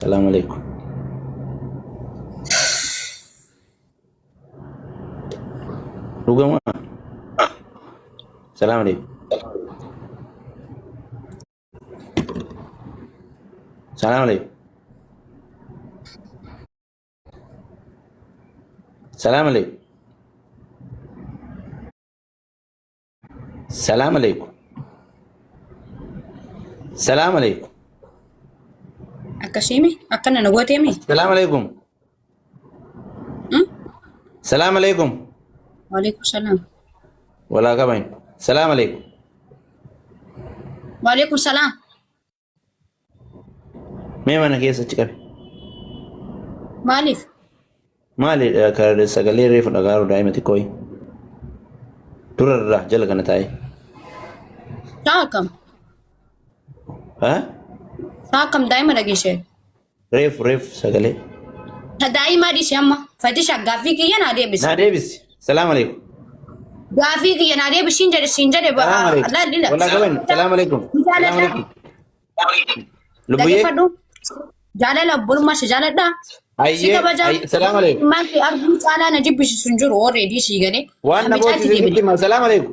السلام عليكم. رقم. السلام عليكم. السلام عليكم. السلام عليكم. السلام عليكم. السلام عليكم. Akkasimi akkana na gootee mi? السلام عليكم. السلام عليكم. Waalaikum salam. ولا كمان. السلام عليكم. Waalaikum salam. مين كيس تشكر؟ Maaliif? مالي كار سجلي ريف نقارو دائما تكوي. ترى الرجال كانت هاي. Saa kam? ها؟ Saa kam daa'ima dhageessee? ريف سجلي. Ta daa'imaa dhiisee amma Fatisha gaaffii kiyya naa deebisi. ناديبس. السلام عليكم. Gaaffii kiyya naa deebisi siin jedhe السلام عليكم. ولا كمان. السلام عليكم. السلام عليكم. لبيه. Dhageeffadhu. Jaalala obbolummaa si jaaladhaa? أيه. السلام عليكم. Maalti arguu caalaa na jibbisiisu hin jiru already sii galee. وانا بوتي زي ما السلام عليكم.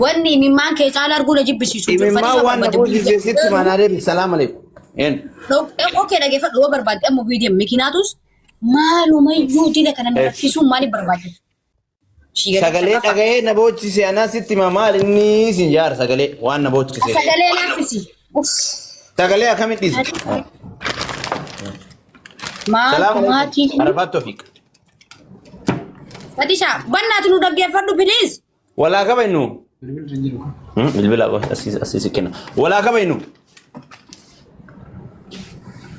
Wanni mimmaan kee caalaa arguu na jibbisiisu hin jiru. ما وانا بوتي زي ست ما ناديبس. السلام عليكم. إن. Okay dhageeffadhu yoo barbaadde amma viidiyoon mikinaatus maalumayyuu dila kana narrakkisuun maaliif barbaachisa? Sagalee dhaga'ee na boochise anaa sitti maal inni sin jaar sagalee waan na boochise. Sagalee laaffisi. Sagalee akkamitti dhiisu? Maatii. Arafat Tawfiq. Fatisha bannaati nu dhaggeeffadhu please. Walaa qaba innu. Bilbila asii kenna. Walaa qaba innu.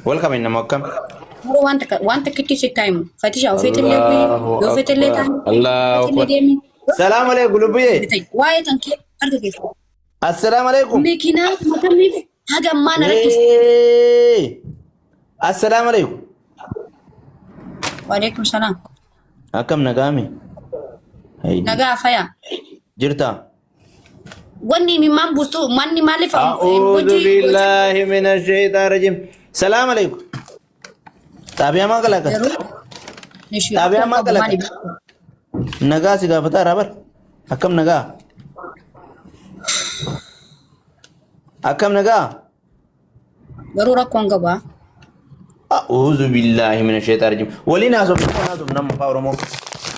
Wal qaba inna mokkam. Wanta kitti si taayimu. Fatisha ofeetillee bu'ee yoo ofeetillee taayimu. Allahu akbar. Salaamu alaikum lubbiyee. Waa'ee kan kee arga keessa. Assalaamu alaikum. Mikinaa matamiif haga ammaa na rakkisa. Assalaamu alaikum. Waalaikum salaam. Akkam nagaame? Nagaa fayaa. Jirta? Wanni mimmaan buustu manni maaliif A'uudhu billahi minash shaytaanir rajiim. Salaamu alaikum. Taabiyaa maa kalaqan? Taabiyaa maa kalaqan? Nagaa si gaafataa raabar. Akkam nagaa? Akkam nagaa? Garuu rakkoon qabaa. A'uudhu billahi minash shaytaanir rajiim. Waliin haasofnu nama afaan Oromoo.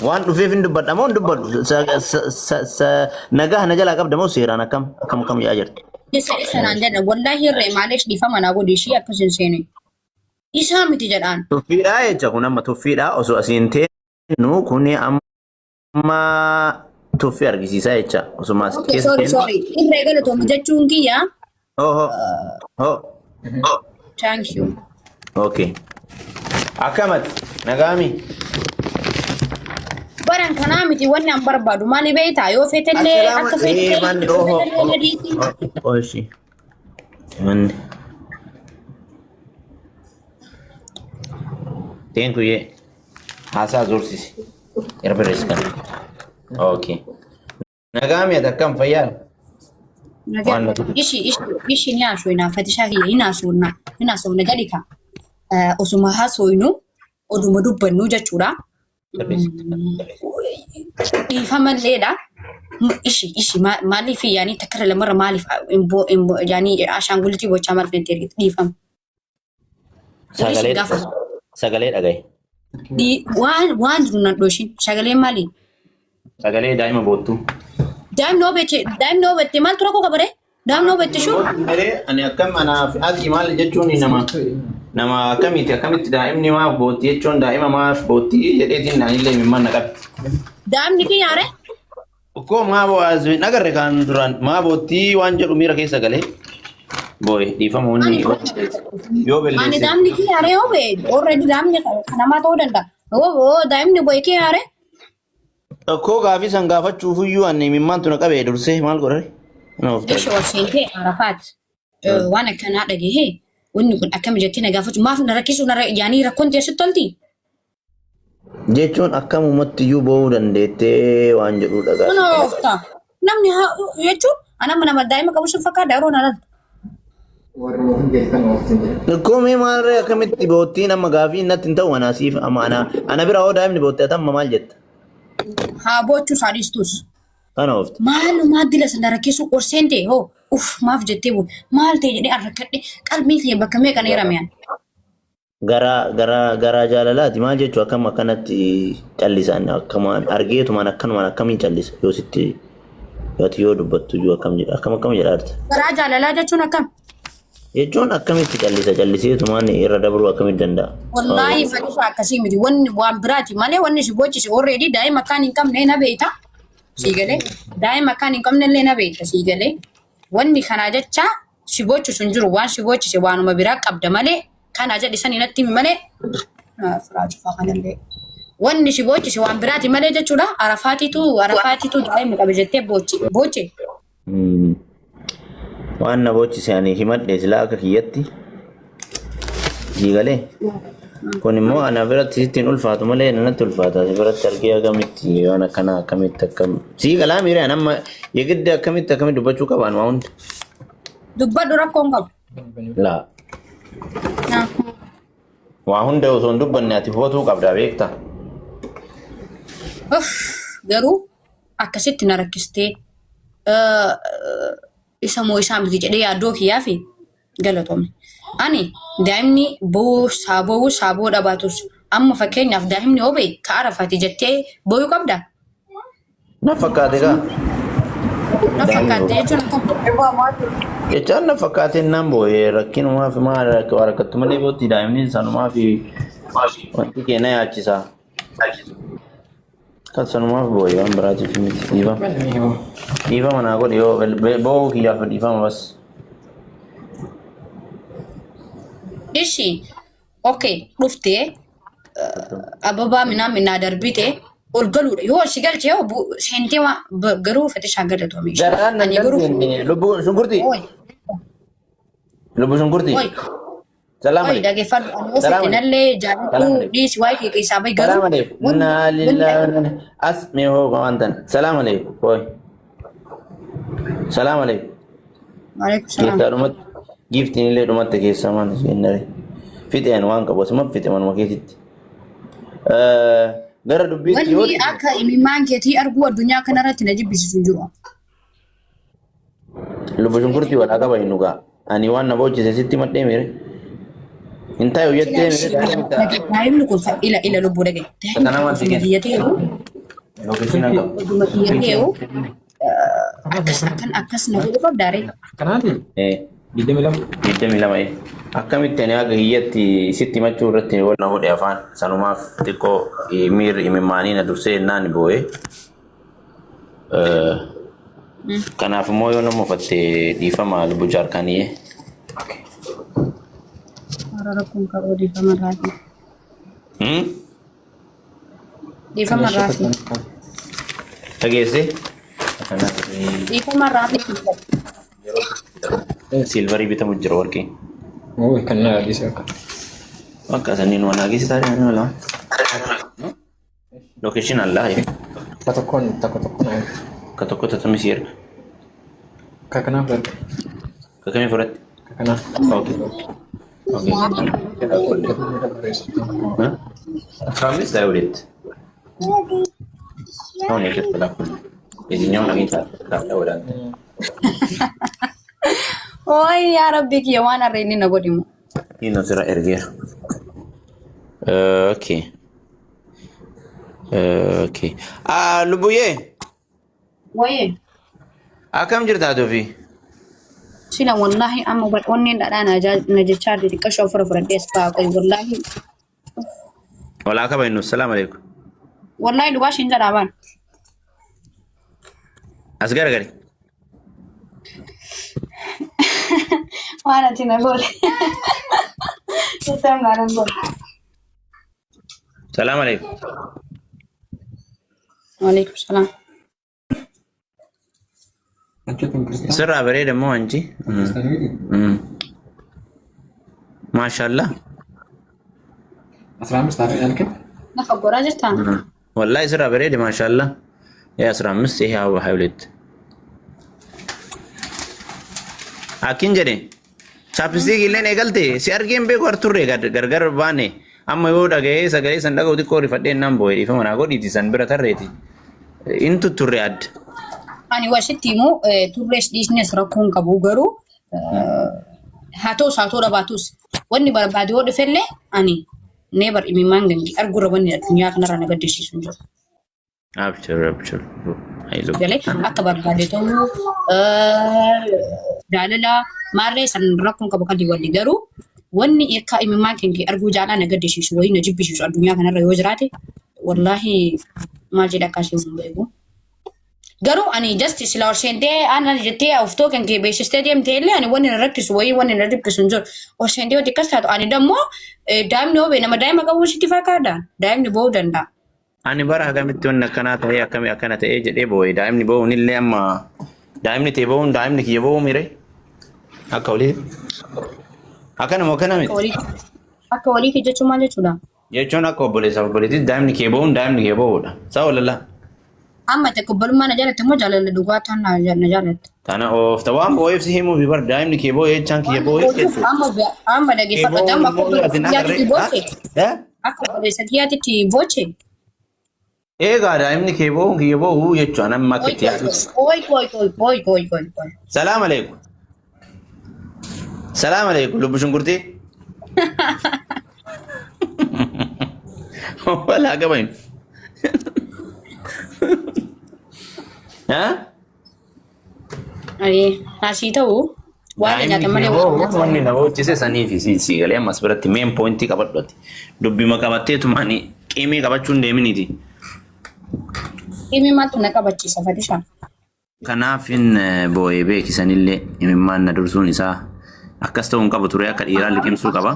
Waan dhufeef hin dubbadhamoo hin dubbadhu. Nagaa na jalaa qabda moo seeraan akkam yaa jirti? Sanaan jedha wallaahi irree maaliif dhiifama naa godhe ishii akkas hin seene. Isaa miti jedhaan. Tuffiidhaa jecha kun amma tuffiidhaa osoo asiin teennu kuni amma tuffii argisiisaa jecha osuma as keessa teennu. Sorry. Irree galatooma jechuun kiyya. Oh. Thank you. Okay. Akkamati nagaami. Baran kanaa miti wanni an barbaadu maali beektaa yoo feetellee akka feetellee. Oshi. Manni. Thank you. Haasaa zoorsisi. Erga reeskan. Okay. Nagaami akkam fayyaa? Ishi ni haasofna Fatishaa kiyya hin haasofna galika. Osuma haasoynu oduma dubbannu jechuudha. Dhiifamalleedha. Ishi maaliif yaani takkara lamarra maaliif yaani ashaangullitii gochaa marfeetti ergite dhiifama. Sagalee dhagaye. Waan jiru nan dhooshin sagalee maali? Sagalee daa'ima boottuu. Daa'imni obeette maaltu rakkoo qabare? Daa'imni obeette shuu? Ani akkam anaaf ati maal jechuun nama akkamitti daa'imni maaf bootti jechuun daa'ima maaf bootti jedheetiin naanillee mimmaan naqabe. Daa'imni kiyyaare? Koo maa bo'aas nagarre kan duraan maa bootti waan jedhu miira keessa galee. Boy, dhiifamuun yoo belleesse. Ani daa'imni kiyyaare yoo ba'e already daa'imni kanamaa ta'uu danda'a. Daa'imni boy kiyyaare? Koo gaafii san gaafachuuf iyyuu ani mimmaan tuna qabee dursee maal godhare? Ishee ol seentee Arafaat waan akkanaa dhagahee wanni kun akkami jettee na gaafatu maaf na rakkisu yaanii rakkoon teessitti tolti? Jechuun akkamumatti iyyuu ba'uu dandeettee waan jedhu dhagaa. Namni jechuun anamma nama daa'ima qabu sun fakkaata yeroo na laltu. Koomee maalirraa akkamitti boottiin amma gaafii natti hin ta'u anaasiif amma ana bira hoo daa'imni boottee amma maal jetta? Haa bochuu saadistus. Kana oofti. Maal maaddi la sandara keessu qorseen ta'e hoo maaf jettee bulu maal ta'e jedhee arrakkadhe qalbii kee bakka meeqa neerameen. Garaa jaalalaati maal jechuun akkam akkanatti callisan akkamaan argeetumaan akkanumaan akkamiin callisa yoo sitti yoo dubbattu iyyuu akkam jedhaarta. Garaa jaalalaa jechuun akkam? Jechuun akkamitti calliseetumaan irra dabruu akkamitti danda'a? Wallaahi fadhiisa akkasii miti wanni waan biraati malee wanni si bochise already daa'ima akkaan hin qabne na beekta sii galee daa'ima akkaan hin qabne illee na beekta sii galee wanni kanaa jecha si bochisu hin jiru waan si bochise waanuma biraa qabda malee kana jedhisanii natti himi malee firaachufaa kanallee wanni si bochise waan biraati malee jechuudha arafaatitu daa'ima qabe jettee boche. Waan na bochise ani himadhe silaa akka kiyyatti diigalee kun immoo ana biratti sittiin ulfaatu malee natti ulfaata si biratti argee akkamitti waan akkana akkamitti akkam sii galaa miiraan amma yegidde akkamitti dubbachuu qabaan waa hundi dubbadhu rakkoon qabu laa waa hunda osoo hin dubbanne ati footuu qabdaa beektaa garuu akkasitti na rakkistee isa moo isaa miti jedhee yaaddoo kiyyaa fi galatoome. Ani daa'imni saaboo dhabaatus amma fakkeenyaaf daa'imni obee ka arafaati jettee booyuu qabdaa? Na fakkaate gaa. Na fakkaate jechuun akkam? Jechaan na fakkaate naan booyee rakkinumaa fi maal rakkattu malee bootti daa'imni sanumaa fi wanti keenya yaachisaa. Sanumaaf booyee waan biraatiif miti dhiifa manaa godhe yoo boo kiyyaaf dhiifama bas. Ishi okay dhuftee ababaa minaa darbite ol galuudha yoo si galchee yoo seentee garuu fatishaa galatoome. Garaan nan galchee lubbuu shunkurtii. Lubbuu shunkurtii. Salaam alaikum. Dhaggeeffadhu ani nallee jaalladhu dhiisi waa'ee kee keessaa bahi garuu. Salaam alaikum. Innaa lillahi as mee hoo waantan. Salaam alaikum. Hooy. Salaam alaikum. Waalaikum salaam. Keessaa dhumatti giiftiin illee dhumatte keessaa maan isheen fixeen waan qabu asuma fixe manuma keetitti. Gara dubbiitti yoo wanni akka imimmaan keetii arguu addunyaa kanarratti na jibbisiisu jiru. Lubbuu shunkurtii walaa qaba hin dhugaa. Ani waan na boochise sitti madhee miire. Intayo yettee daa'imni kun ila lubbuu dhagaye. Akkas na godhu qabdaare. Kanaati? Digdami lama. Akkamitti ani akka hiyyatti sitti machuu irratti wal na hodhe afaan sanumaaf xiqqoo miirri imimmaanii na dursee naan boo'ee. Kanaaf immoo yoo nama uffatte dhiifama lubbuu jaarkaaniyyee. Rakkoon qabu dhiifama raafi. Dhiifama raafi. Dhageesse? Dhiifama raafi. Silvarii bitamu jira warqeen. Kan na agarsiisa akka. Akka saniin waan agarsiisa taate ani wala. Location Allah ya. Takko tokko tatami sir. Ka kana fudhate. Ka kami fudhate? Ka kana. Okay. Kamis dah ulit. Kau ni kita lakukan. Isinya lagi tak tahu dah. Oh ya Rabbi ki waan arreeni na godhimu. Ino sira ergeer. Okay. Okay. Lubuye. Waye. Akam jirta Tofi? Sila wallahi amma bad onni da na jechaa di ka shofar furades ba kai wallahi. Wala ka bayinu. Assalamu alaikum. Wallahi duba shin jara ban. Asgar gari. Mana tina bol. Kita ngaran bol. Assalamu alaikum. Waalaikumsalam. Sirraa bareeda moo anchi? Maashaallah. Asraamis taa'ee alkin? Nafa goraa jirtaan? Wallahi sirraa bareeda maashaallah. Yaa asraamis ihe hawwa hawlet. Akin jedhe? Chapstick illee eegalte si argeen beeku arturre gargar baane amma yoo dhaga'ee sagalee san dhaga'u xiqqoo rifadheen nan boo'e dhiifama naa godhiiti san bira tarreeti intu turre adda. Ani wasitti immoo turrees dhiisnes rakkoon qabu garuu haa ta'u dhabaatus wanni barbaade yoo dhufellee ani neebar imimaan gangi argura wanni addunyaa kanarra na gaddisiisu hin jiru. Abshir. Galee akka barbaade ta'uu jaalala maarree san rakkoon qabu kan walli garuu wanni akka imimaan kengi arguu jaalaa na gaddisiisu wayii na jibbisiisu addunyaa kanarra yoo jiraate wallaahi maal jedha akkasii hin beeku. Garuu ani justice la orsente ana jettee uftoo kan kee beeksistee deemtee illee ani wanni na rakkisu wayii wanni na dhiphisu hin jiru. Orsente yoo xiqqas taatu ani dammoo daa'imni hoo nama daa'ima qabu sitti fakkaata daa'imni boo'uu danda'a. Ani bara akkamitti wanni akkanaa ta'ee akkana ta'ee jedhee boo'e daa'imni boo'uun illee amma daa'imni ta'e boo'uun daa'imni kiyya boo'uu mire akka olii akkanuma akkana miti. Akka olii jechuun maal jechuudha? Jechuun akka obboleettis daa'imni kee boo'uun daa'imni kee boo'uudha. Sa'a walallaa. Amma te kubbalummaa na jaalatte immoo jaalala dhugaataan na jaalatte. Tana oofta waan boo'eef si himuuf bar daa'imni kee boo'ee jechaan kiyya boo'ee jechuudha. Amma dhageeffadha amma akka obboleessatiyaatitti booche. Akka obboleessatiyaatitti booche. Egaa daa'imni kee boo'uun kiyya boo'uu jechuudha amma akka itti yaadu. Koy. Salaam alaikum. Salaam alaikum lubbu shunkurtii. Walaa qabayin. Asii ta'uu waan nyaata malee wanni na hojjise saniif si galee ammas biratti meen poointii qabadhuati. Dubbima qabatteetumaani qiimii qabachuun deeminiiti. Qiimii maaltu na qabachiisa Fadishaa? Kanaafin boo'ee beekisanillee imimmaan na dursuun isaa akkas ta'uun qabu ture akka dhiiraa liqimsuu qaba.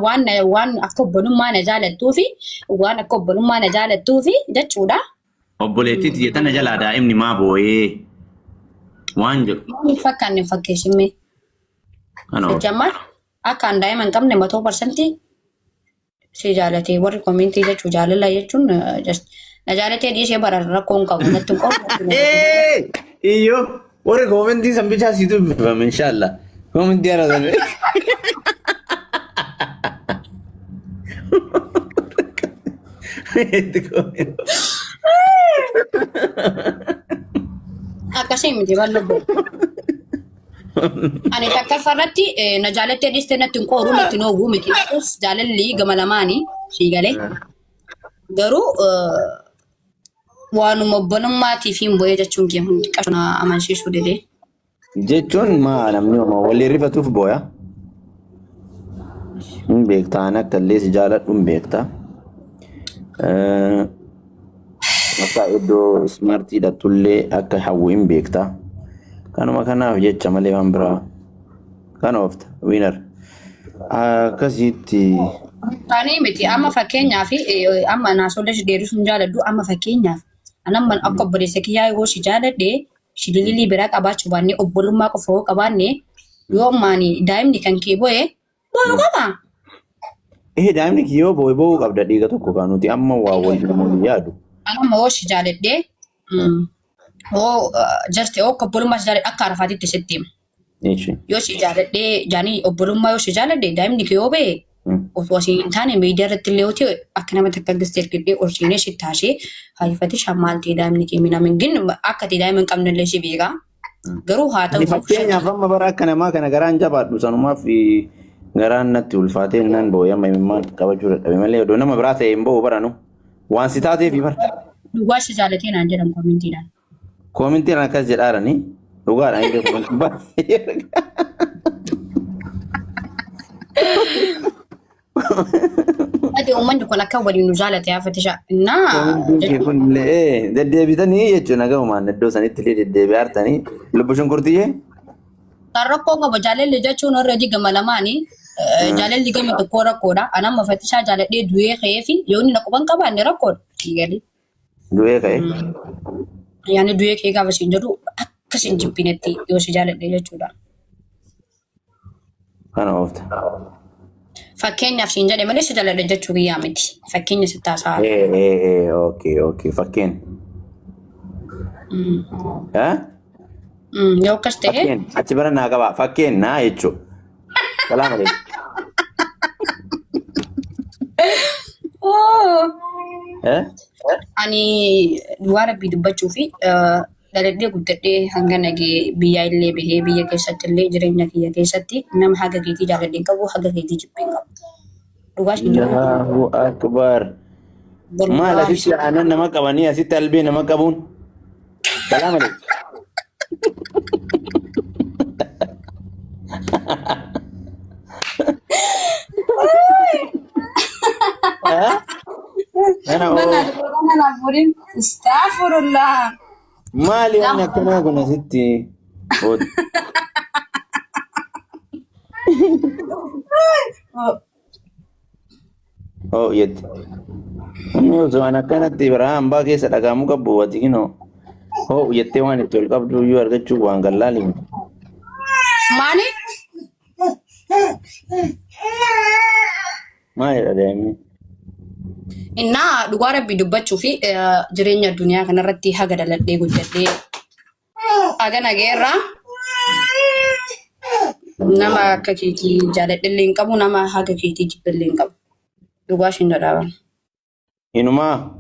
Waan akka obbolummaa na jaalattuu fi waan akka obbolummaa na jaalattuu fi jechuudha. Obboleettiitti jettana jalaa daa'imni maa boo'ee waan jedhu. Fakkaanne fakkeessimee. Jammaa akkaan daa'ima hin qabne 100% si jaalatee warri koomintii jechuun jaalala jechuun na jaalatee dhiisee bara rakkoon qabu natti hin qabu. Iyyoo warri koomintii san bichaa siitu bifame inshaallah. Koomintii ara sana. Akkasii miti bal'oo. Ani takka farratti na jaalattee dhiistee natti hin qooru natti hin ooguu miti. Jaalalli gama lamaanii sii galee. Garuu waanuma obbolummaatiif hin boo'ee jechuun kee hundi qabna amansiisuu didee. Jechuun maa namni walii rifatuuf boo'a. Hin beektaa akka illee si jaaladhu hin beektaa. Akka iddoo ismaartii dhatullee akka hawwu hin beektaa. Kanuma kanaaf jecha malee waan biraa kan oofta wiinar akkasitti. Ani miti amma fakkeenyaaf amma naasollee deebisuun jaaladhu amma fakkeenyaaf anamman akka obboleessa kiyyaa yoo si jaaladhe shililii biraa qabaachuu baannee obbolummaa qofa yoo qabaanne yoo maani daa'imni kan kee boo'e boo'u qaba. Daa'imni kiyyoo boo'uu qabda dhiiga tokko kan nuti amma waa waliin namoonni yaadu. Anamma yoo si jaaladhe just obbolummaa si jaaladhe akka arafaatitti sitti hima. Yoo si jaaladhe jaanii obbolummaa yoo si jaaladhe daa'imni kee yoo ba'e osoo hin taane miidiyaa irratti illee yoo ta'e akka nama takka gistee ergidee orsiinee si taasee haifati shammaaltee daa'imni kee minamin gin akka ta'e daa'ima hin qabne illee si beekaa. Garuu haa ta'u. Fakkeenyaaf amma bara akka namaa kana garaan jabaadhu sanumaaf garaan natti ulfaatee nan boo'ee amma imimmaan qabachuu dadhabe malee odoo nama biraa ta'e hin boo'u baranu waan si taateef bara. Dhugaa si jaalatee naan jedhamu koomintiidhaan. Koomintiidhaan akkas jedhaarani dhugaadhaan illee koomintii baay'ee. Ati uummanni kun akka waliin nu jaalate haafatisha. Kunillee deddeebitanii jechuun agamumaan iddoo sanitti illee deddeebi'aa jirtanii lubbu shunkurtiyyee. Rakkoo qaba jaalalli jechuun already gama lamaanii jaalalli gama tokkoo rakkoodha. Anamma fatishaa jaaladhee du'ee ka'ee fi yoo inni quban qabaanne rakkoodha. Du'ee ka'ee. Yaani du'ee ka'ee gaafa siin jedhu akkas hin jibbinetti yoo si jaaladhee jechuudha. Kana oofta. Fakkeenyaaf siin jedhe malee si jaaladhe jechuu biyyaa miti. Fakkeenya si taasaa. Okay. Fakkeenya. Yoo akkas ta'e. Achi bara naa qaba fakkeenya jechuudha. Salaam alaikum. Oh. Ani duwara bidubbachuu fi daladhee guddadhee hanga nagee biyya illee bahee biyya keessatti illee jireenya kiyya keessatti nama haga keetii jaaladheen qabu haga keetii jibbeen qabu. Dhugaas Allahu akbar. Maal asitti aannan nama qabanii asitti albee nama qabuun. Salaam alaikum. Mana burin astaghfirullah. Maal yana kana kuna sitti. Oh yet. Ammo zaman kanatti Ibrahim ba keessa dhagaamuu qabu wati kino. Oh yettee waan itti ol qabdu yoo argachuu waan gallaali. Maali? Maali dhadeemi? Inna dhugaa rabbii dubbachuu fi jireenya addunyaa kanarratti haga daladhee guddadhee haga nageerraa nama akka keetii jaaladhillee hin qabu nama haga keetii jibbillee hin qabu. Dhugaa ishiin dhadhaaban. Inumaa